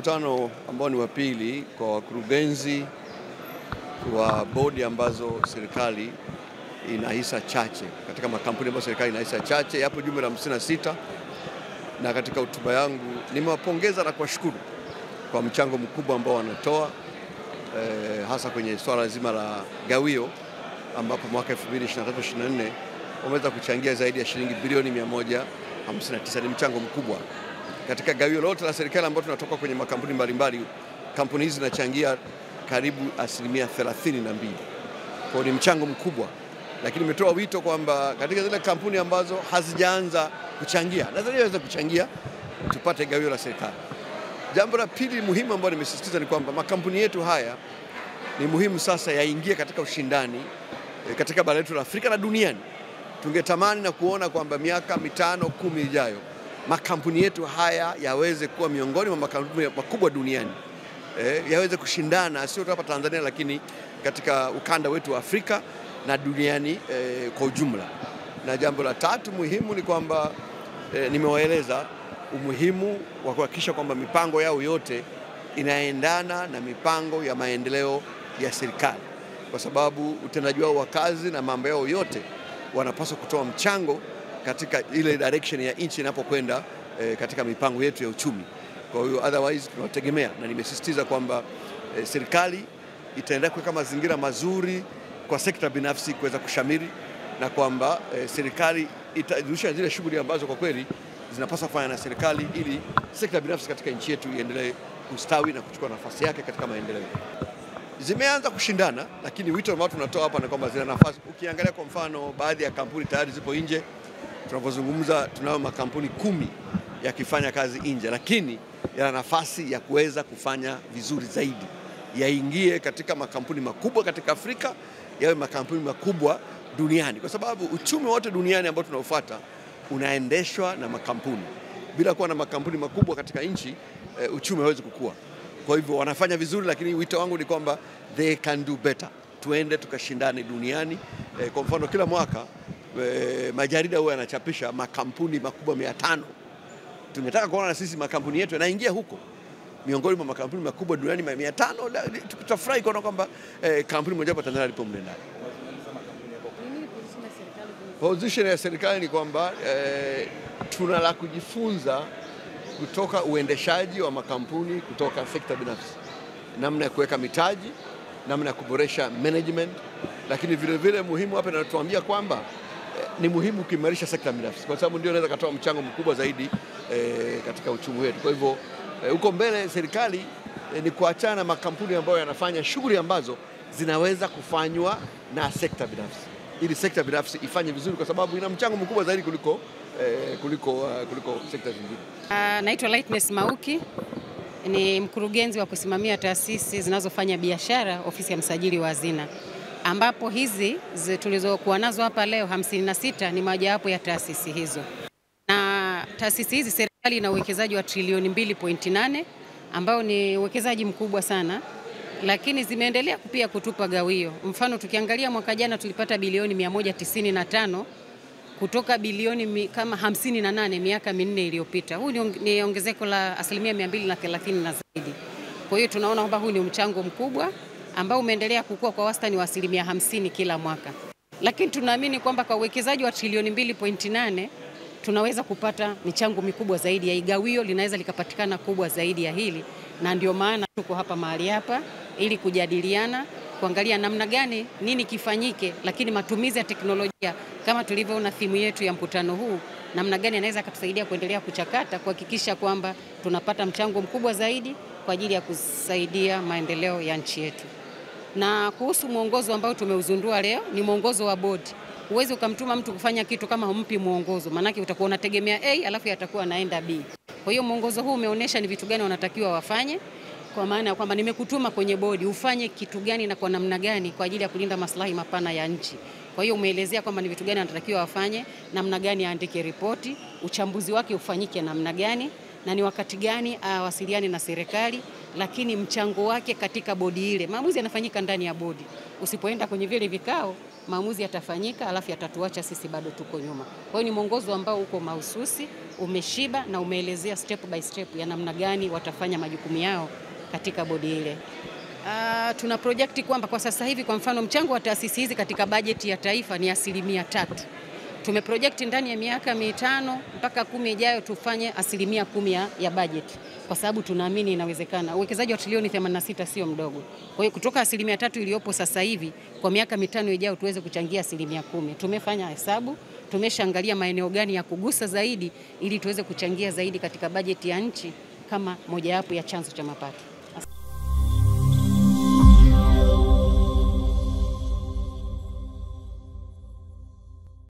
mkutano ambao ni wa pili kwa wakurugenzi wa bodi ambazo serikali ina hisa chache. Katika makampuni ambayo serikali ina hisa chache yapo jumla 56, na katika hotuba yangu nimewapongeza na kuwashukuru kwa mchango mkubwa ambao wanatoa, hasa kwenye swala zima la gawio, ambapo mwaka 2023-2024 wameweza kuchangia zaidi ya shilingi bilioni 159. Ni mchango mkubwa katika gawio lote la serikali ambao tunatoka kwenye makampuni mbalimbali. Kampuni hizi zinachangia karibu 32%. Kwa ni mchango mkubwa, lakini nimetoa wito kwamba katika zile kampuni ambazo hazijaanza kuchangia na zinaweza kuchangia, tupate gawio la serikali. Jambo la pili muhimu ambalo nimesisitiza ni kwamba makampuni yetu haya ni muhimu sasa yaingie katika ushindani katika bara letu la Afrika na duniani. Tungetamani na kuona kwamba miaka 5-10 ijayo makampuni yetu haya yaweze kuwa miongoni mwa makampuni makubwa duniani, yaweze kushindana sio tu hapa Tanzania, lakini katika ukanda wetu wa Afrika na duniani kwa ujumla. Na jambo la tatu muhimu ni kwamba nimewaeleza umuhimu wa kuhakikisha kwamba mipango yao yote inaendana na mipango ya maendeleo ya serikali, kwa sababu utendaji wao wa kazi na mambo yao yote wanapaswa kutoa mchango katika ile direction ya nchi inapokwenda katika mipango yetu ya uchumi. Kwa hiyo otherwise tunategemea, na nimesisitiza kwamba serikali itaendelea kuweka mazingira mazuri kwa sekta binafsi kuweza kushamiri, na kwamba serikali itarudisha zile shughuli ambazo kwa kweli zinapaswa kufanya na serikali, ili sekta binafsi katika nchi yetu iendelee kustawi na kuchukua nafasi yake katika maendeleo. Zimeanza kushindana, lakini wito ambao tunatoa hapa ni kwamba zina nafasi. Ukiangalia kwa mfano, baadhi ya kampuni tayari zipo nje. Tunapozungumza tunao makampuni 10 yakifanya kazi nje, lakini yana nafasi ya kuweza kufanya vizuri zaidi, yaingie katika makampuni makubwa katika Afrika, yawe makampuni makubwa duniani, kwa sababu uchumi wote duniani ambao tunaofuata unaendeshwa na makampuni. Bila kuwa na makampuni makubwa katika nchi, uchumi hauwezi kukua. Kwa hivyo wanafanya vizuri, lakini wito wangu ni kwamba they can do better. Tuende tukashindane duniani. Kwa mfano kila mwaka majarida huwa yanachapisha makampuni makubwa 500. Tungetaka kuona na sisi makampuni yetu yanaingia huko miongoni mwa makampuni makubwa duniani 500. Tutafurahi kuona kwamba kampuni moja hapa Tanzania lipo mle ndani. Position ya serikali ni kwamba tuna la kujifunza kutoka uendeshaji wa makampuni kutoka sekta binafsi, namna ya kuweka mitaji, namna ya kuboresha management, lakini vile vile muhimu hapa natuambia kwamba ni muhimu kuimarisha sekta binafsi, kwa sababu ndio inaweza kutoa mchango mkubwa zaidi katika uchumi wetu. Kwa hivyo huko mbele serikali ni kuachana na makampuni ambayo yanafanya shughuli ambazo zinaweza kufanywa na sekta binafsi, ili sekta binafsi ifanye vizuri, kwa sababu ina mchango mkubwa zaidi kuliko sekta zingine. Naitwa Lightness Mauki, ni mkurugenzi wa kusimamia taasisi zinazofanya biashara, ofisi ya msajili wa hazina, ambapo hizi tulizokuwa nazo hapa leo 56 ni mojawapo ya taasisi hizo. Na taasisi hizi serikali ina uwekezaji wa trilioni 2.8 ambao ni uwekezaji mkubwa sana, lakini zimeendelea pia kutupa gawio. Mfano tukiangalia mwaka jana tulipata bilioni 195 kutoka bilioni kama 58 miaka 4 iliyopita. Huu ni ongezeko la asilimia 230 na zaidi. Kwa hiyo tunaona kwamba huu ni mchango mkubwa ambao umeendelea kukua kwa wastani wa asilimia 50 kila mwaka. Lakini tunaamini kwamba kwa uwekezaji wa trilioni 2.8 tunaweza kupata michango mikubwa zaidi, ya igawio linaweza likapatikana kubwa zaidi ya hili, na ndio maana tuko hapa mahali hapa ili kujadiliana, kuangalia namna gani nini kifanyike, lakini matumizi ya teknolojia kama tulivyoona thimu yetu ya mkutano huu, namna gani anaweza kutusaidia kuendelea kuchakata, kuhakikisha kwamba tunapata mchango mkubwa zaidi kwa ajili ya kusaidia maendeleo ya nchi yetu. Na kuhusu mwongozo ambao tumeuzundua leo, ni mwongozo wa bodi. Huwezi ukamtuma mtu kufanya kitu kama humpi mwongozo, maanake utakuwa unategemea A alafu yatakuwa anaenda B. Kwa hiyo mwongozo huu umeonyesha ni vitu gani wanatakiwa wafanye, kwa maana ya kwamba nimekutuma kwenye bodi ufanye kitu gani na kwa namna gani kwa ajili ya kulinda maslahi mapana ya nchi. Kwa hiyo umeelezea kwamba ni vitu gani wanatakiwa wafanye, namna gani aandike ripoti, uchambuzi wake ufanyike namna gani, na ni wakati gani awasiliane na serikali, lakini mchango wake katika bodi ile. Maamuzi yanafanyika ndani ya bodi. Usipoenda kwenye vile vikao maamuzi yatafanyika, alafu yatatuacha sisi bado tuko nyuma. Kwa hiyo ni mwongozo ambao uko mahususi, umeshiba na umeelezea step by step ya namna gani watafanya majukumu yao katika bodi ile. Tuna project kwamba kwa sasa hivi kwa mfano mchango wa taasisi hizi katika bajeti ya taifa ni 3%. Tumeproject ndani ya miaka 5 mpaka 10 ijayo tufanye 10% ya bajeti, kwa sababu tunaamini inawezekana. Uwekezaji wa trilioni 86 sio mdogo. Kwa hiyo kutoka 3% iliyopo sasa hivi kwa miaka 5 ijayo tuweze kuchangia 10%. Tumefanya hesabu, tumeshaangalia maeneo gani ya kugusa zaidi ili tuweze kuchangia zaidi katika bajeti ya nchi kama mojawapo ya chanzo cha mapato.